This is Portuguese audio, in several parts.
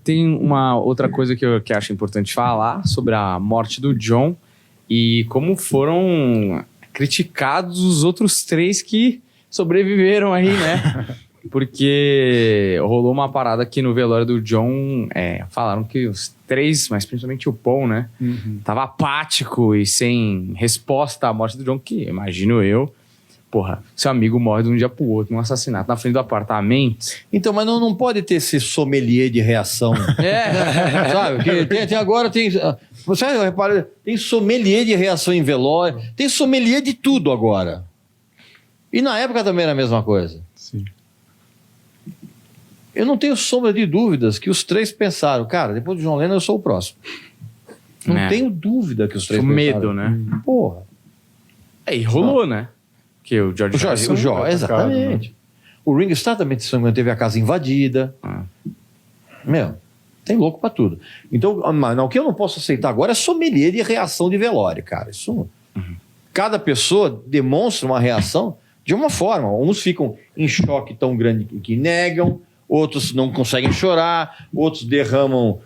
Tem uma outra coisa que acho importante falar sobre a morte do John e como foram criticados os outros 3 que sobreviveram aí, né? Porque rolou uma parada aqui no velório do John, falaram que os 3, mas principalmente o Paul, né? Tava apático e sem resposta à morte do John, que imagino eu, porra, seu amigo morre de um dia pro outro num assassinato na frente do apartamento. Então, mas não pode ter esse sommelier de reação. Sabe? Agora tem... Você repara, tem sommelier de reação em velório, tem sommelier de tudo agora. E na época também era a mesma coisa. Sim. Eu não tenho sombra de dúvidas que os 3 pensaram, cara, depois do John Lennon eu sou o próximo. Não tenho dúvida que os 3 pensaram. Medo, né? Porra. E rolou, né? Que o George Harrison... Exatamente. O Ringo Starr também teve a casa invadida. Meu, tem louco pra tudo. Então, o que eu não posso aceitar agora é sommelier de reação de velório, cara. Isso... Cada pessoa demonstra uma reação de uma forma. Uns ficam em choque tão grande que negam, outros não conseguem chorar, outros derramam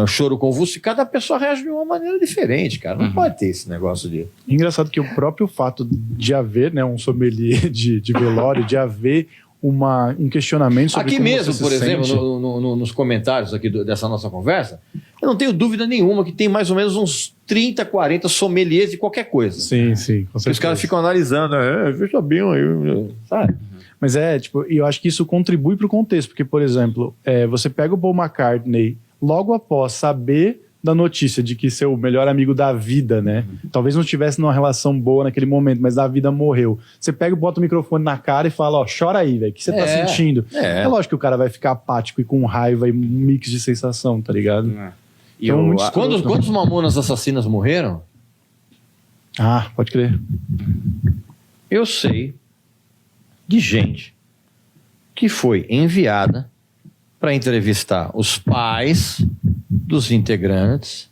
choro convulso. Cada pessoa reage de uma maneira diferente, cara. Não pode ter esse negócio de... Engraçado que o próprio fato de haver, né, um sommelier de velório, de haver um questionamento sobre aqui como mesmo, você por se exemplo, sente. nos comentários aqui dessa nossa conversa, eu não tenho dúvida nenhuma que tem mais ou menos uns 30, 40 sommeliers de qualquer coisa. Sim, com certeza. Os caras ficam analisando, veja bem aí, sabe? Mas eu acho que isso contribui para o contexto, porque, por exemplo, você pega o Paul McCartney logo após saber da notícia de que seu melhor amigo da vida, né? Talvez não estivesse numa relação boa naquele momento, mas da vida morreu. Você pega e bota o microfone na cara e fala, chora aí, velho, o que você tá sentindo? É lógico que o cara vai ficar apático e com raiva e um mix de sensação, tá ligado? Então, quantos Mamonas Assassinas morreram? Ah, pode crer. Eu sei de gente que foi enviada para entrevistar os pais dos integrantes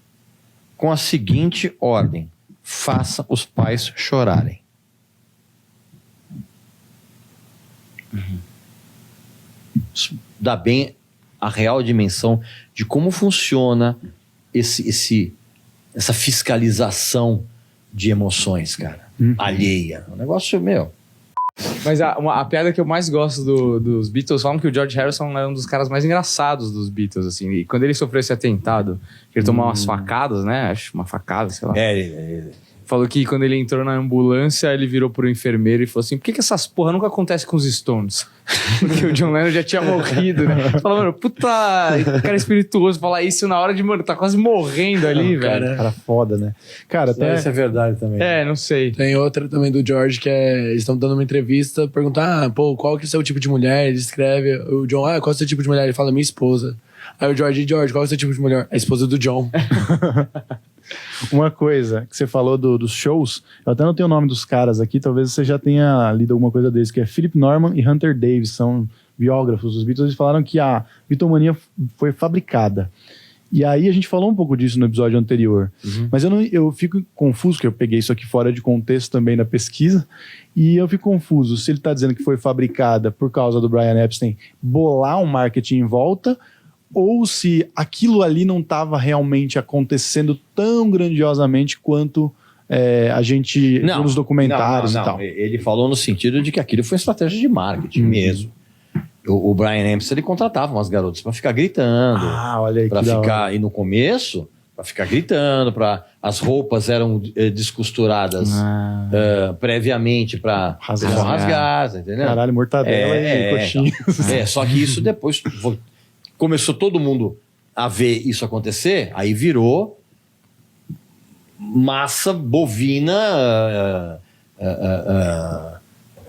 com a seguinte ordem: faça os pais chorarem. Isso dá bem a real dimensão de como funciona essa fiscalização de emoções, cara, alheia. Um negócio meu. Mas a piada que eu mais gosto dos Beatles, falam que o George Harrison é um dos caras mais engraçados dos Beatles, assim. E quando ele sofreu esse atentado, ele tomou umas facadas, né? Acho uma facada, sei lá. Falou que quando ele entrou na ambulância, ele virou pro enfermeiro e falou assim, por que essas porra nunca acontecem com os Stones? Porque o John Lennon já tinha morrido, né? Falou, mano, puta cara espirituoso falar isso na hora de, mano, tá quase morrendo ali, velho. Cara foda, né? Cara, até... Isso é verdade também. Não sei. Tem outra também do George, que eles estão dando uma entrevista, perguntar, qual que é o seu tipo de mulher? Ele escreve, o John, qual é o seu tipo de mulher? Ele fala, minha esposa. Aí o George, qual é o seu tipo de mulher? A esposa do John. Uma coisa que você falou dos shows, eu até não tenho o nome dos caras aqui, talvez você já tenha lido alguma coisa deles, que é Philip Norman e Hunter Davis, são biógrafos dos Beatles. Eles falaram que a Beatlemania foi fabricada. E aí a gente falou um pouco disso no episódio anterior. Mas eu fico confuso, que eu peguei isso aqui fora de contexto também na pesquisa, e eu fico confuso se ele está dizendo que foi fabricada por causa do Brian Epstein bolar um marketing em volta, ou se aquilo ali não estava realmente acontecendo tão grandiosamente quanto a gente viu nos documentários e tal. Ele falou no sentido de que aquilo foi estratégia de marketing mesmo. O Brian Epstein, ele contratava umas garotas para ficar gritando. Olha aí, para ficar, e no começo, para ficar gritando, as roupas eram descosturadas previamente para rasgar, entendeu? Caralho, mortadela e coxinha. Só que isso depois começou todo mundo a ver isso acontecer, aí virou massa bovina,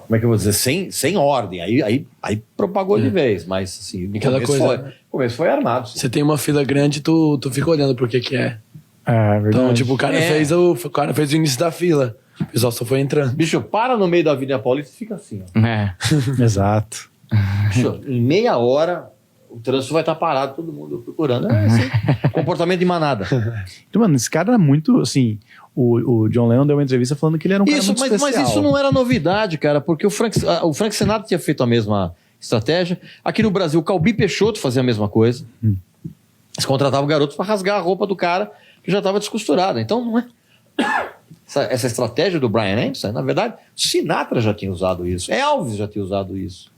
como é que eu vou dizer, sem ordem, aí propagou de vez, mas assim, o começo foi armado. Você tem uma fila grande, tu fica olhando por que é. Verdade. Então, tipo, o cara fez o início da fila, o pessoal só foi entrando. Bicho, para no meio da Avenida Paulista e fica assim, ó. Exato. Bicho, em meia hora o trânsito vai estar parado, todo mundo procurando. Assim, comportamento de manada. Então, mano, esse cara era muito, assim... O John Lennon deu uma entrevista falando que ele era um cara muito especial. Mas isso não era novidade, cara, porque o Frank Sinatra tinha feito a mesma estratégia. Aqui no Brasil, o Calbi Peixoto fazia a mesma coisa. Eles contratavam garotos para rasgar a roupa do cara que já estava descosturada. Então, não é... Essa estratégia do Bryan Anderson, na verdade, Sinatra já tinha usado isso. Elvis já tinha usado isso.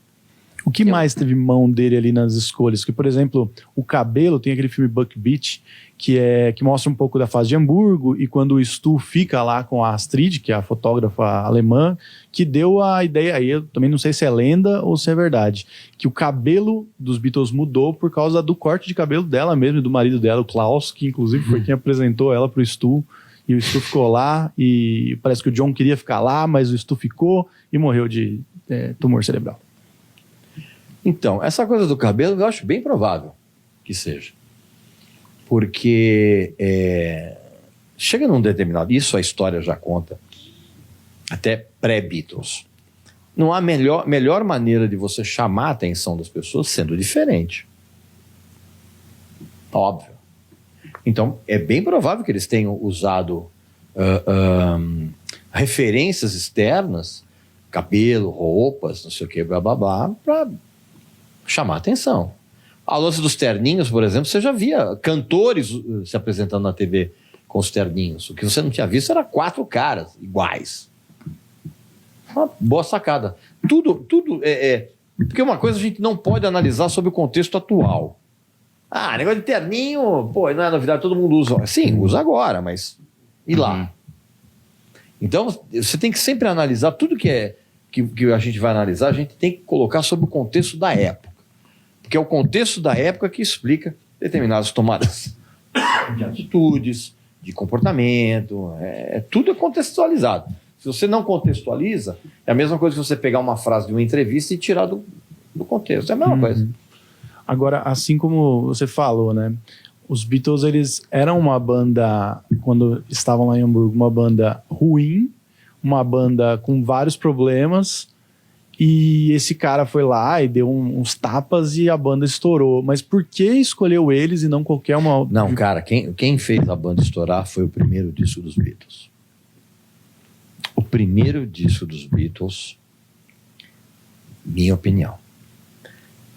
O que mais teve mão dele ali nas escolhas? Que, por exemplo, o cabelo, tem aquele filme Buck Beach, que mostra um pouco da fase de Hamburgo, e quando o Stu fica lá com a Astrid, que é a fotógrafa alemã, que deu a ideia, aí eu também não sei se é lenda ou se é verdade, que o cabelo dos Beatles mudou por causa do corte de cabelo dela mesmo e do marido dela, o Klaus, que inclusive foi quem apresentou ela pro Stu, e o Stu ficou lá, e parece que o John queria ficar lá, mas o Stu ficou e morreu de tumor cerebral. Então, essa coisa do cabelo eu acho bem provável que seja. Porque chega num determinado... Isso a história já conta, até pré-Beatles. Não há melhor maneira de você chamar a atenção das pessoas sendo diferente. Óbvio. Então, é bem provável que eles tenham usado referências externas, cabelo, roupas, não sei o que, blá, blá, blá, para chamar a atenção. A lance dos terninhos, por exemplo, você já via cantores se apresentando na TV com os terninhos. O que você não tinha visto era 4 caras iguais. Uma boa sacada. Tudo porque uma coisa a gente não pode analisar sobre o contexto atual. Negócio de terninho, pô, não é novidade, todo mundo usa. Sim, usa agora, mas e lá? Então, você tem que sempre analisar tudo que a gente vai analisar, a gente tem que colocar sobre o contexto da época. Porque é o contexto da época que explica determinadas tomadas de atitudes, de comportamento, tudo é contextualizado. Se você não contextualiza, é a mesma coisa que você pegar uma frase de uma entrevista e tirar do contexto. É a mesma coisa. Agora, assim como você falou, né? Os Beatles, eles eram uma banda, quando estavam lá em Hamburgo, uma banda ruim, uma banda com vários problemas, e esse cara foi lá e deu uns tapas e a banda estourou. Mas por que escolheu eles e não qualquer uma... Não, cara, quem fez a banda estourar foi o primeiro disco dos Beatles. O primeiro disco dos Beatles, minha opinião,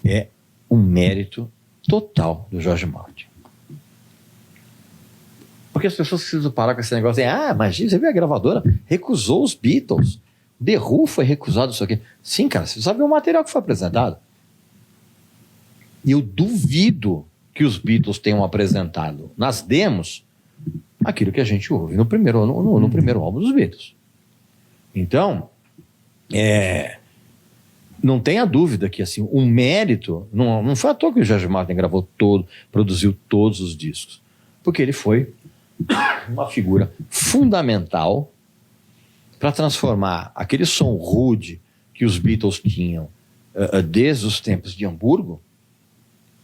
é um mérito total do George Martin. Porque as pessoas precisam parar com esse negócio de, imagina, você viu a gravadora? Recusou os Beatles. The Who foi recusado isso aqui. Sim, cara, você sabe o material que foi apresentado. E eu duvido que os Beatles tenham apresentado nas demos aquilo que a gente ouve no primeiro álbum dos Beatles. Então, não tenha dúvida que assim, o mérito não foi à toa que o George Martin produziu todos os discos, porque ele foi uma figura fundamental para transformar aquele som rude que os Beatles tinham desde os tempos de Hamburgo,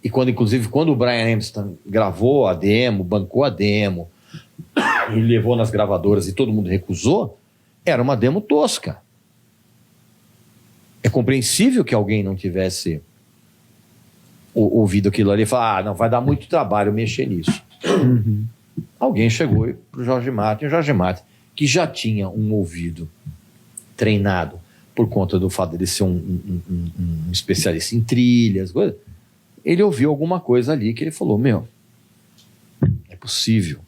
e inclusive quando o Bryan Anderson gravou a demo, bancou a demo e levou nas gravadoras e todo mundo recusou, era uma demo tosca. É compreensível que alguém não tivesse ouvido aquilo ali e falar, não, vai dar muito trabalho mexer nisso. Alguém chegou para o George Martin, que já tinha um ouvido treinado por conta do fato de ele ser um especialista em trilhas, coisa, ele ouviu alguma coisa ali que ele falou, é possível.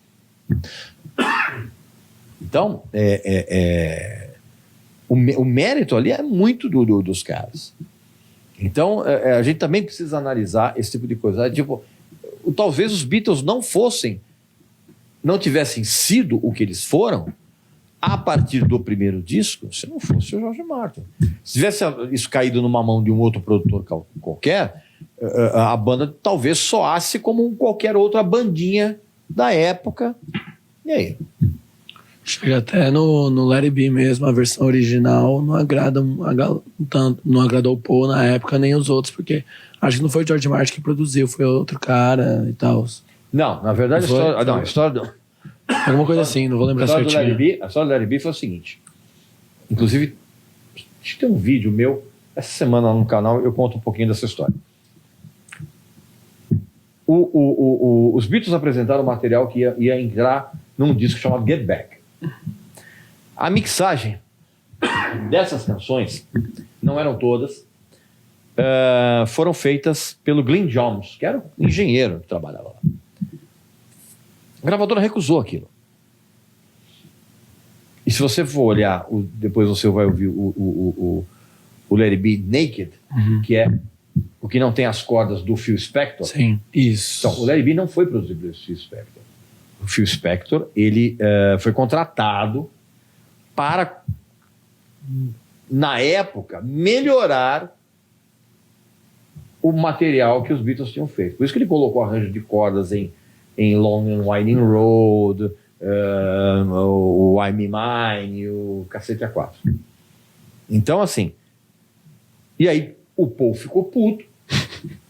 Então, o mérito ali é muito dos caras. Então, a gente também precisa analisar esse tipo de coisa. Talvez os Beatles não tivessem sido o que eles foram a partir do primeiro disco, se não fosse o George Martin. Se tivesse isso caído numa mão de um outro produtor qualquer, a banda talvez soasse como qualquer outra bandinha da época. E aí? Chega até no Let It Be mesmo, a versão original não agradou o Paul na época, nem os outros, porque acho que não foi o George Martin que produziu, foi outro cara e tal. Não, na verdade a história alguma coisa assim, não vou lembrar certinho. A história do Let It Be foi o seguinte, inclusive acho que tem um vídeo meu essa semana no canal, eu conto um pouquinho dessa história. Os Beatles apresentaram material que ia entrar num disco chamado Get Back. A mixagem dessas canções não eram todas, foram feitas pelo Glyn Johns, que era um engenheiro que trabalhava lá. A gravadora recusou aquilo. E se você for olhar, depois você vai ouvir o Let It Be Naked, que é o que não tem as cordas do Phil Spector. Sim, isso. Então, o Let It Be não foi produzido pelo Phil Spector. O Phil Spector, ele foi contratado para, na época, melhorar o material que os Beatles tinham feito. Por isso que ele colocou arranjo de cordas em Long and Winding Road, o I Me Mine, o Cacete A4. Então, assim, e aí o Paul ficou puto.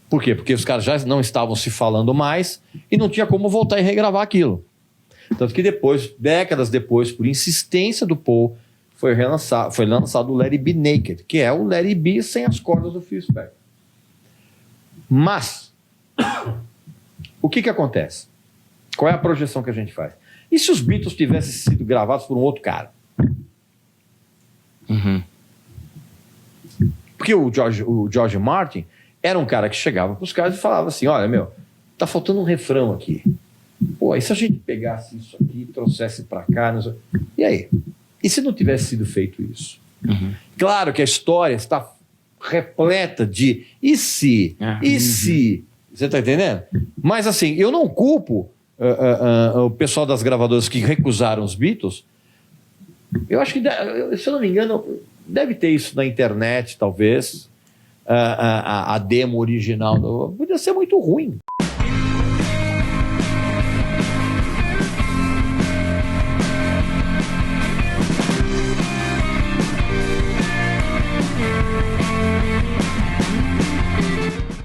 Por quê? Porque os caras já não estavam se falando mais e não tinha como voltar e regravar aquilo. Tanto que depois, décadas depois, por insistência do Paul, foi lançado o Let It Be Naked, que é o Let It Be sem as cordas do Phil Spector. Mas, o que acontece? Qual é a projeção que a gente faz? E se os Beatles tivessem sido gravados por um outro cara? Porque o George Martin era um cara que chegava para os caras e falava assim, olha, meu, tá faltando um refrão aqui. Pô, e se a gente pegasse isso aqui, trouxesse para cá, não sei... E aí? E se não tivesse sido feito isso? Claro que a história está repleta de e se? Você tá entendendo? Mas assim, eu não culpo o pessoal das gravadoras que recusaram os Beatles. Eu acho que, se eu não me engano, deve ter isso na internet, talvez. A demo original podia ser muito ruim.